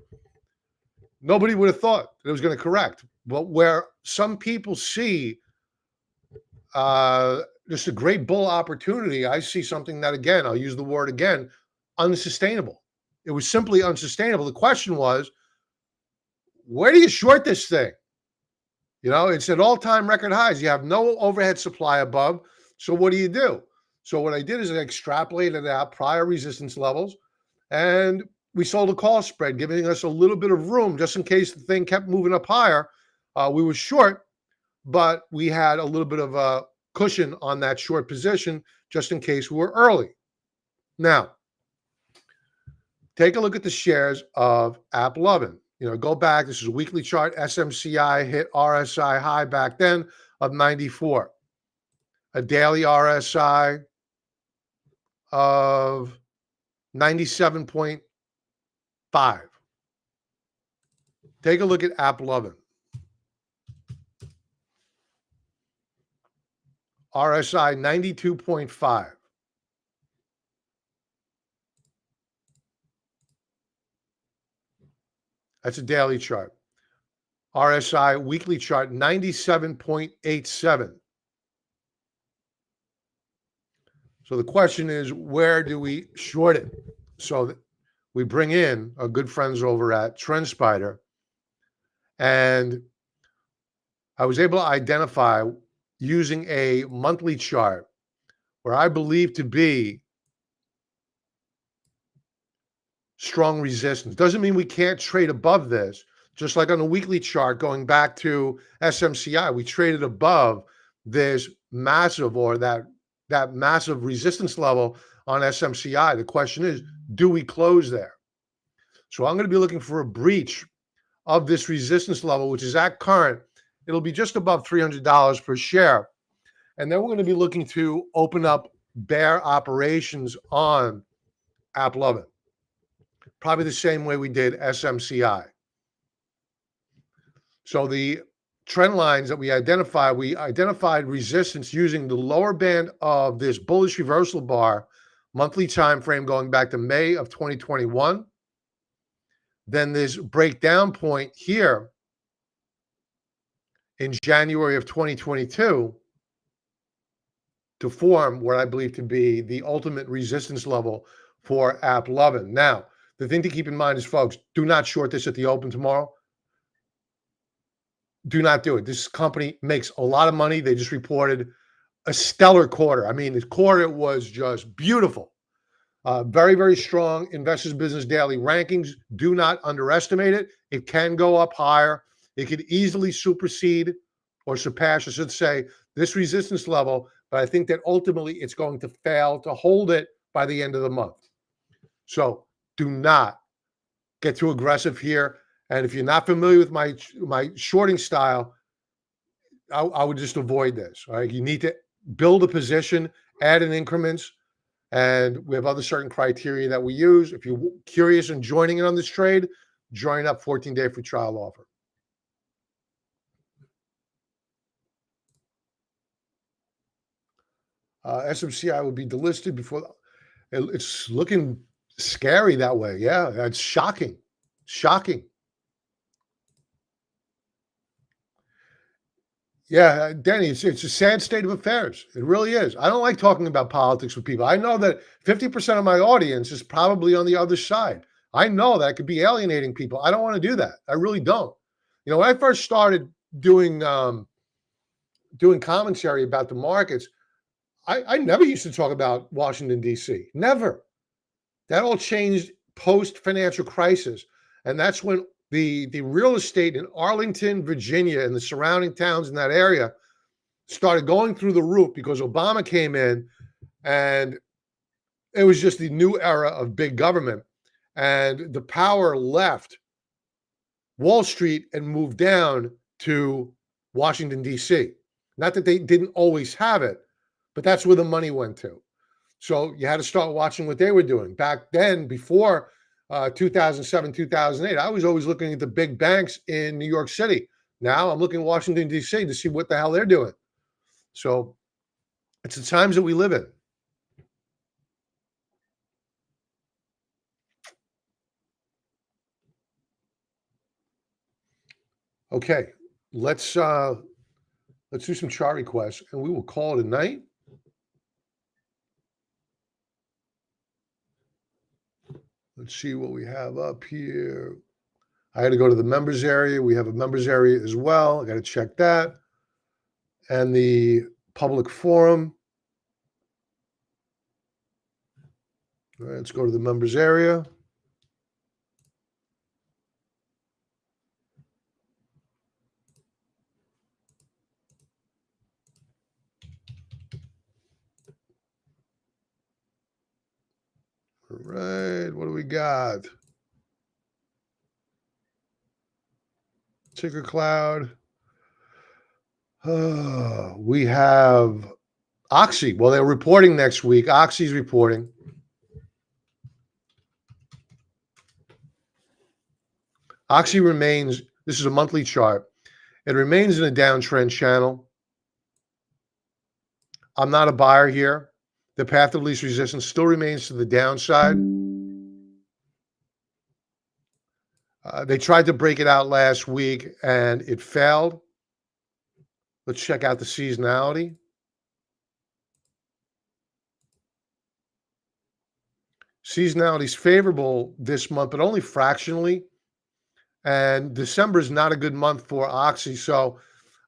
nobody would have thought it was going to correct. But where some people see just a great bull opportunity, I see something that, again, I'll use the word again, unsustainable. It was simply unsustainable. The question was, where do you short this thing? It's at all-time record highs. You have no overhead supply above. So what do? So what I did is I extrapolated out prior resistance levels, and we sold a call spread, giving us a little bit of room just in case the thing kept moving up higher. We were short, but we had a little bit of a cushion on that short position just in case we were early. Now, take a look at the shares of AppLovin. Go back. This is a weekly chart. SMCI hit RSI high back then of 94. A daily RSI of 97.5. Take a look at AppLovin. RSI 92.5. That's a daily chart. RSI weekly chart 97.87. So the question is, where do we short it? So we bring in our good friends over at TrendSpider, and I was able to identify using a monthly chart where I believe to be strong resistance. Doesn't mean we can't trade above this. Just like on the weekly chart, going back to SMCI, we traded above this massive that massive resistance level on SMCI. The question is, do we close there? So I'm going to be looking for a breach of this resistance level, which is at current. It'll be just above $300 per share. And then we're going to be looking to open up bear operations on AppLovin. Probably the same way we did SMCI. So the trend lines that we identified resistance using the lower band of this bullish reversal bar, monthly time frame going back to May of 2021. Then this breakdown point here in January of 2022 to form what I believe to be the ultimate resistance level for AppLovin. Now, the thing to keep in mind is, folks, do not short this at the open tomorrow. Do not do it. This company makes a lot of money. They just reported a stellar quarter. I mean, this quarter was just beautiful. Very, very strong Investors Business Daily rankings. Do not underestimate it. It can go up higher. It could easily supersede or surpass, I should say, this resistance level. But I think that ultimately it's going to fail to hold it by the end of the month. So do not get too aggressive here. And if you're not familiar with my shorting style, I would just avoid this. All right, you need to build a position, add in increments, and we have other certain criteria that we use. If you're curious in joining in on this trade, join up 14-day free trial offer. SMCI will be delisted before. It's looking scary that way. Yeah, that's shocking. Shocking. Yeah, Danny, it's a sad state of affairs. It really is. I don't like talking about politics with people. I know that 50% of my audience is probably on the other side. I know that could be alienating people. I don't want to do that. I really don't. You know, when I first started doing doing commentary about the markets, I never used to talk about Washington, D.C. Never. That all changed post-financial crisis. And that's when the real estate in Arlington, Virginia, and the surrounding towns in that area started going through the roof because Obama came in and it was just the new era of big government. And the power left Wall Street and moved down to Washington, D.C. Not that they didn't always have it, but that's where the money went to. So you had to start watching what they were doing. Back then, before 2007, 2008, I was always looking at the big banks in New York City. Now I'm looking at Washington, D.C. to see what the hell they're doing. So it's the times that we live in. Okay, let's do some chart requests, and we will call it a night. Let's see what we have up here. I had to go to the members area. We have a members area as well. I got to check that. And the public forum. All right, let's go to the members area. All right, what do we got? Ticker cloud. We have Oxy. Well, they're reporting next week. Oxy's reporting. Oxy remains, this is a monthly chart. It remains in a downtrend channel. I'm not a buyer here. The path of least resistance still remains to the downside. They tried to break it out last week and it failed. Let's check out the seasonality. Seasonality is favorable this month, but only fractionally. And December is not a good month for Oxy. So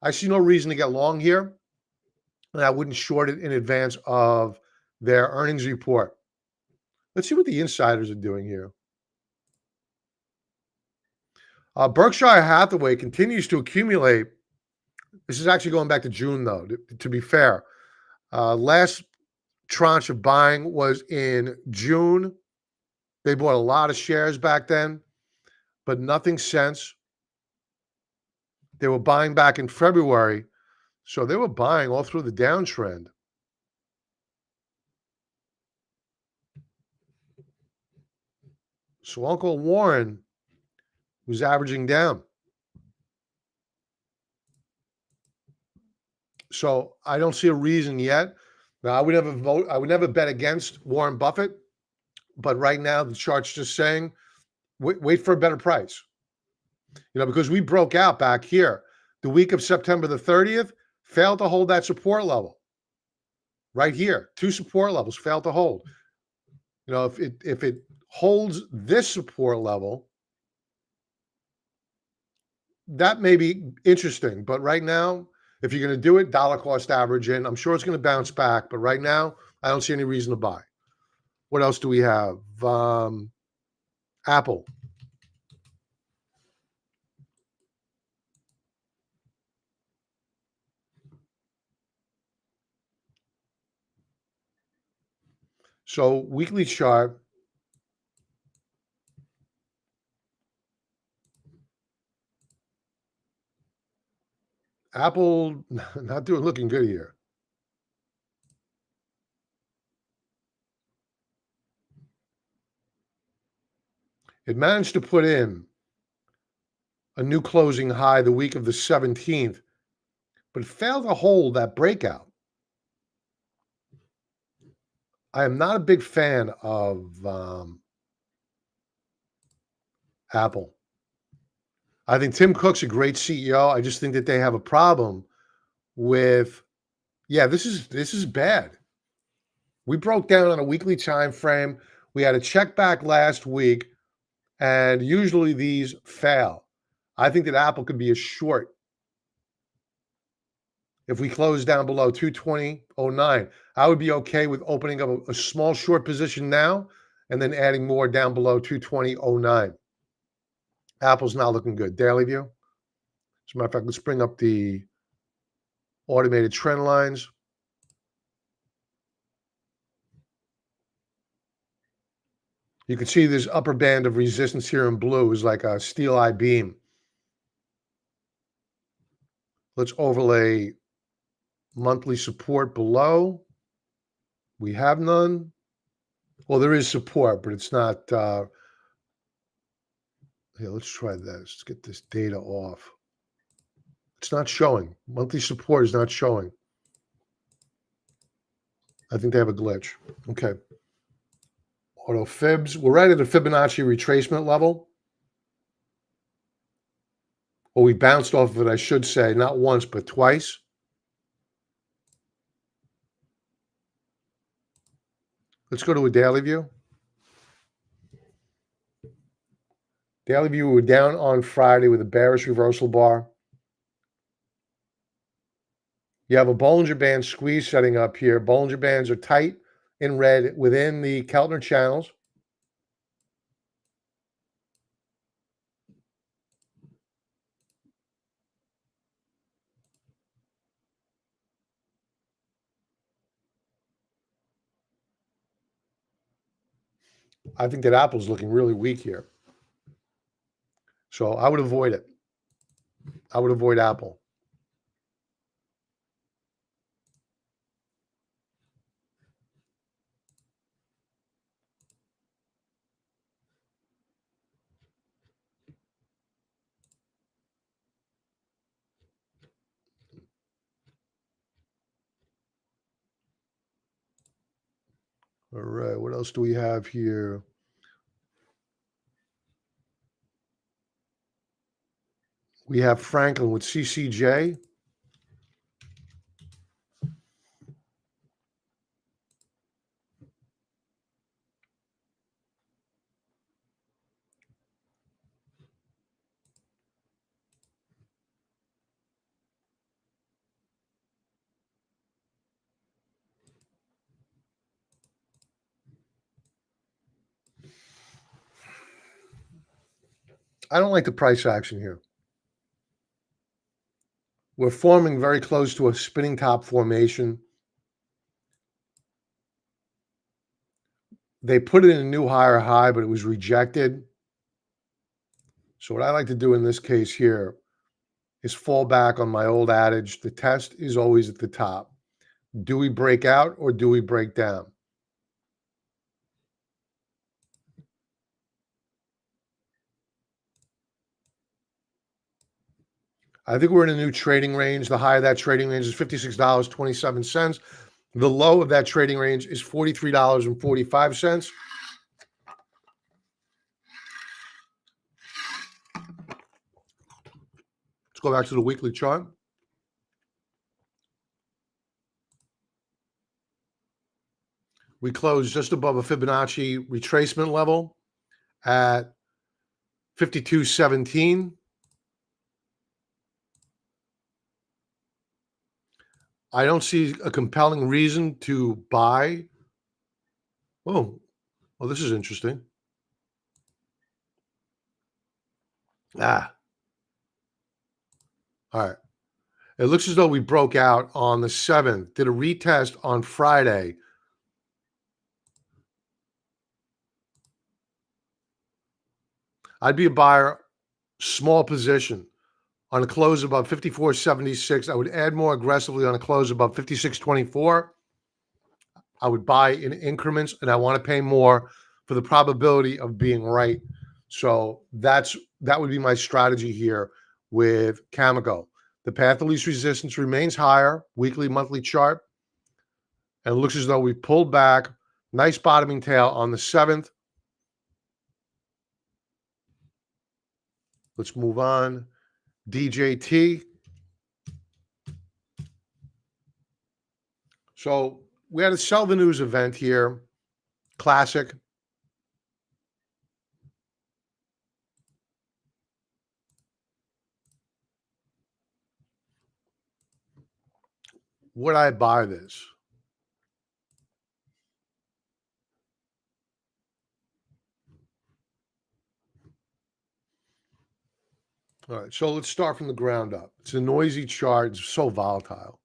I see no reason to get long here. And I wouldn't short it in advance of their earnings report. Let's see what the insiders are doing here. Berkshire Hathaway continues to accumulate. This is actually going back to June, though, to be fair. Last tranche of buying was in June. They bought a lot of shares back then, but nothing since. They were buying back in February, so they were buying all through the downtrend. So Uncle Warren was averaging down. So I don't see a reason yet. Now I would never bet against Warren Buffett, but right now the chart's just saying, wait for a better price. You know, because we broke out back here the week of September the 30th, failed to hold that support level. Right here, 2 support levels failed to hold. You know, if it holds this support level, that may be interesting. But right now, if you're going to do it, dollar cost average in. I'm sure it's going to bounce back, but right now, I don't see any reason to buy. What else do we have? Apple. So weekly chart. Apple not looking good here. It managed to put in a new closing high the week of the 17th, but it failed to hold that breakout. I am not a big fan of Apple. I think Tim Cook's a great CEO. I just think that they have a problem with, this is bad. We broke down on a weekly time frame. We had a check back last week, and usually these fail. I think that Apple could be a short if we close down below 220.09. I would be okay with opening up a small short position now and then adding more down below 220.09. Apple's not looking good. Daily view. As a matter of fact, let's bring up the automated trend lines. You can see this upper band of resistance here in blue is like a steel eye beam. Let's overlay monthly support below. We have none. Well, there is support, but it's not. Here, let's try this. Let's get this data off. It's not showing. Monthly support is not showing. I think they have a glitch. Okay. Auto fibs. We're right at a Fibonacci retracement level. Well, we bounced off of it, I should say, not once, but twice. Let's go to a daily view. Daily view, we were down on Friday with a bearish reversal bar. You have a Bollinger Band squeeze setting up here. Bollinger Bands are tight in red within the Keltner channels. I think that Apple's looking really weak here. So I would avoid it. I would avoid Apple. All right, what else do we have here? We have Franklin with CCJ. I don't like the price action here. We're forming very close to a spinning top formation. They put it in a new higher high, but it was rejected. So what I like to do in this case here is fall back on my old adage. The test is always at the top. Do we break out or do we break down? I think we're in a new trading range. The high of that trading range is $56.27. The low of that trading range is $43.45. Let's go back to the weekly chart. We closed just above a Fibonacci retracement level at 52.17. I don't see a compelling reason to buy. Oh, well, this is interesting. All right. It looks as though we broke out on the 7th, did a retest on Friday. I'd be a buyer, small position on a close above 54.76. I would add more aggressively on a close above 56.24. I would buy in increments, and I want to pay more for the probability of being right. So that would be my strategy here with Cameco. The path of least resistance remains higher, weekly, monthly chart, and it looks as though we pulled back. Nice bottoming tail on the 7th. Let's move on. DJT. So we had a sell the news event here. Classic. Would I buy this? All right, so let's start from the ground up. It's a noisy chart. It's so volatile.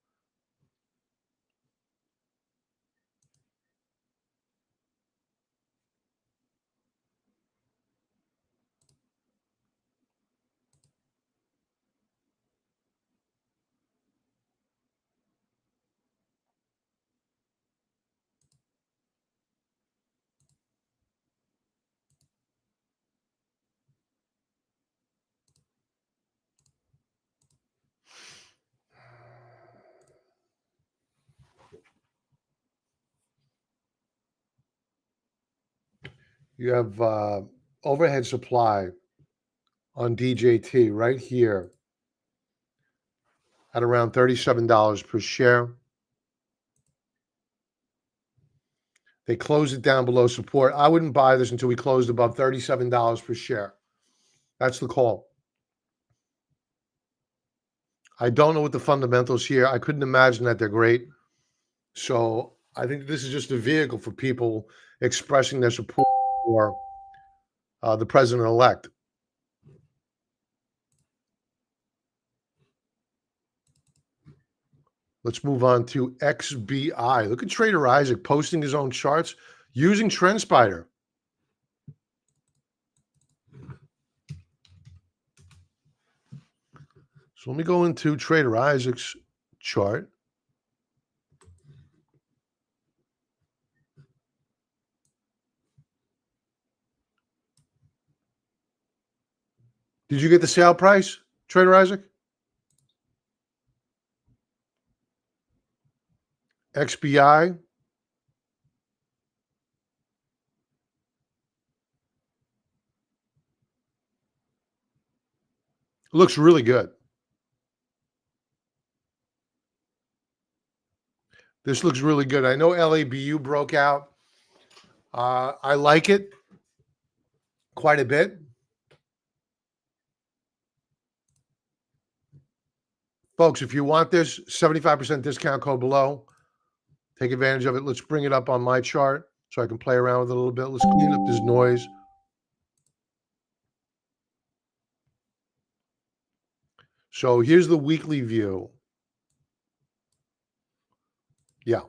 You have overhead supply on DJT right here at around $37 per share. They closed it down below support. I wouldn't buy this until we closed above $37 per share. That's the call. I don't know what the fundamentals here. I couldn't imagine that they're great. So I think this is just a vehicle for people expressing their support for the president-elect. Let's move on to XBI. Look at Trader Isaac posting his own charts using TrendSpider. So let me go into Trader Isaac's chart. Did you get the sale price, Trader Isaac? XBI. Looks really good. This looks really good. I know LABU broke out. I like it quite a bit. Folks, if you want this, 75% discount code below. Take advantage of it. Let's bring it up on my chart so I can play around with it a little bit. Let's clean up this noise. So here's the weekly view. Yeah.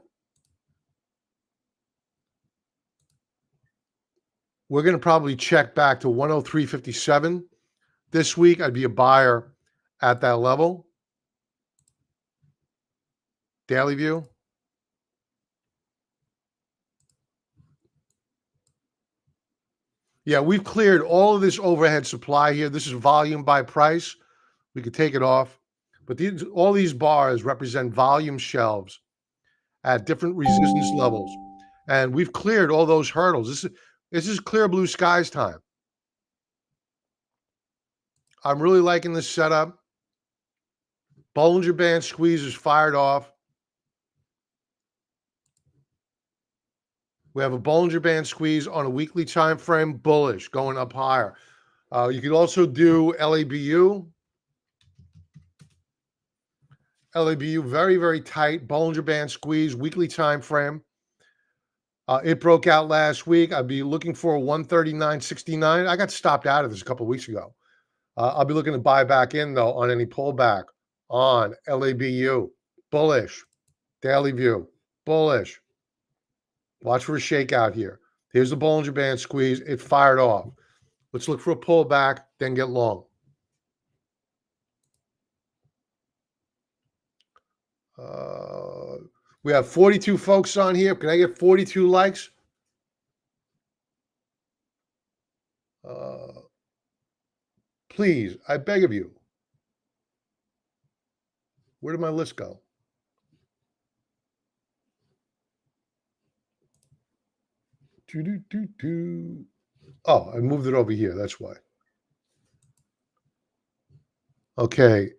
We're going to probably check back to 103.57. This week, I'd be a buyer at that level. Daily view. Yeah, we've cleared all of this overhead supply here. This is volume by price. We could take it off. But all these bars represent volume shelves at different resistance levels. And we've cleared all those hurdles. This is clear blue skies time. I'm really liking this setup. Bollinger Band squeeze is fired off. We have a Bollinger Band squeeze on a weekly time frame, bullish, going up higher. You could also do LABU. LABU, very, very tight. Bollinger Band squeeze, weekly time frame. It broke out last week. I'd be looking for a 139.69. I got stopped out of this a couple of weeks ago. I'll be looking to buy back in, though, on any pullback on LABU. Bullish. Daily view. Bullish. Watch for a shakeout here. Here's the Bollinger Band squeeze. It fired off. Let's look for a pullback, then get long. We have 42 folks on here. Can I get 42 likes? Please, I beg of you. Where did my list go? Oh, I moved it over here. That's why. Okay.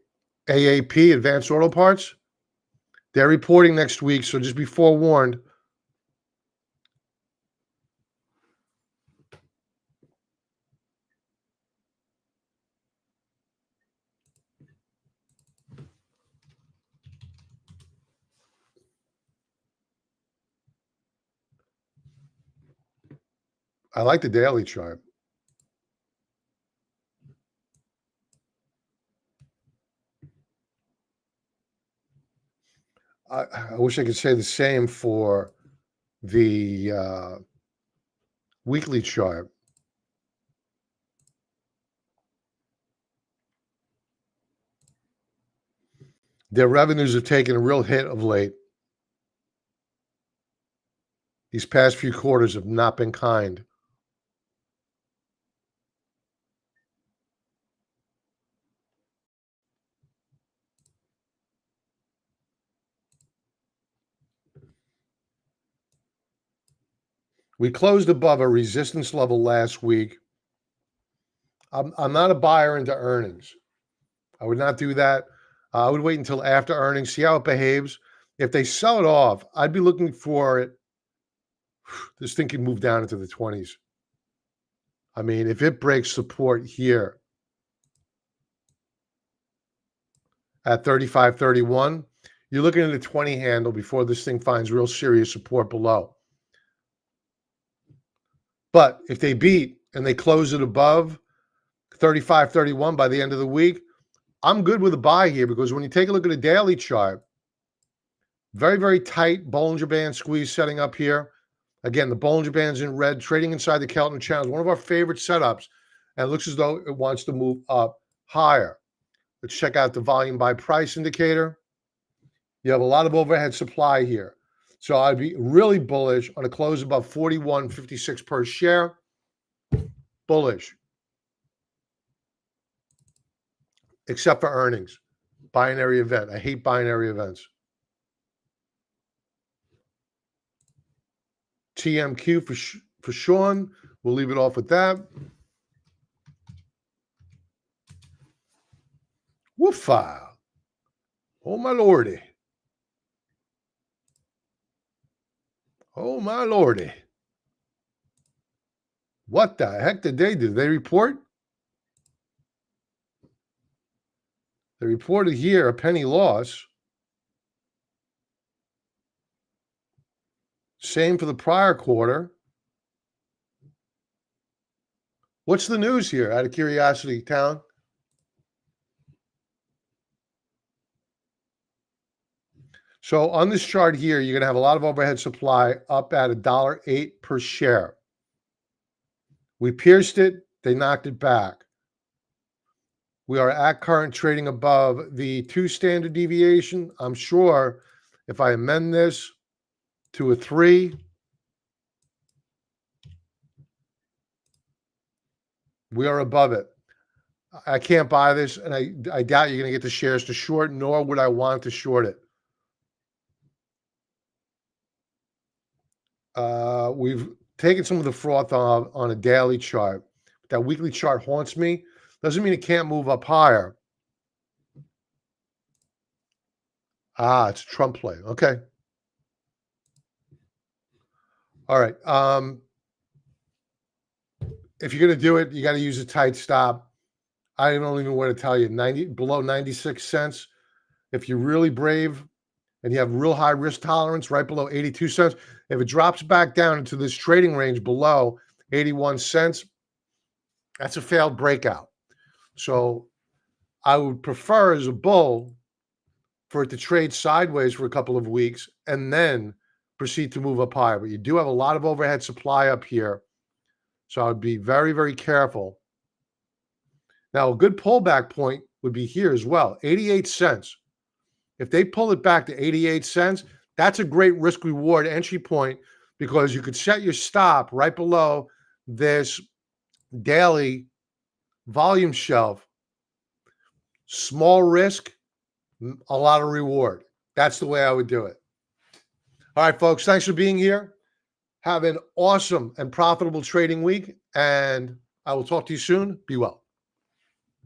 AAP, Advanced Auto Parts. They're reporting next week, so just be forewarned. I like the daily chart. I wish I could say the same for the weekly chart. Their revenues have taken a real hit of late. These past few quarters have not been kind. We closed above a resistance level last week. I'm not a buyer into earnings. I would not do that. I would wait until after earnings, see how it behaves. If they sell it off, I'd be looking for it. This thing can move down into the 20s. I mean, if it breaks support here at 35.31, you're looking at a 20 handle before this thing finds real serious support below. But if they beat and they close it above 35.31 by the end of the week, I'm good with a buy here because when you take a look at a daily chart, very, very tight Bollinger Band squeeze setting up here. Again, the Bollinger Band's in red, trading inside the Keltner channel is one of our favorite setups, and it looks as though it wants to move up higher. Let's check out the volume by price indicator. You have a lot of overhead supply here. So I'd be really bullish on a close above 41.56 per share. Bullish. Except for earnings. Binary event. I hate binary events. TMQ for Sean. We'll leave it off with that. Woofa. Oh, my lordy. Oh, my lordy. What the heck did they do? They report? They reported here a penny loss. Same for the prior quarter. What's the news here, out of curiosity, Town? So on this chart here, you're going to have a lot of overhead supply up at $1.08 per share. We pierced it. They knocked it back. We are at current trading above the 2 standard deviation. I'm sure if I amend this to a 3, we are above it. I can't buy this, and I doubt you're going to get the shares to short, nor would I want to short it. We've taken some of the froth on a daily chart. That weekly chart haunts me. Doesn't mean it can't move up higher. It's a Trump play. Okay. All right. If you're going to do it, you got to use a tight stop. I don't even want to tell you, below 96 cents. If you're really brave and you have real high risk tolerance, right below 82 cents. If it drops back down into this trading range below 81 cents, that's a failed breakout. So I would prefer as a bull for it to trade sideways for a couple of weeks and then proceed to move up higher. But you do have a lot of overhead supply up here. So I would be very, very careful. Now, a good pullback point would be here as well, 88 cents. If they pull it back to 88 cents, that's a great risk reward entry point because you could set your stop right below this daily volume shelf. Small risk, a lot of reward. That's the way I would do it. All right, folks, thanks for being here. Have an awesome and profitable trading week, and I will talk to you soon. Be well.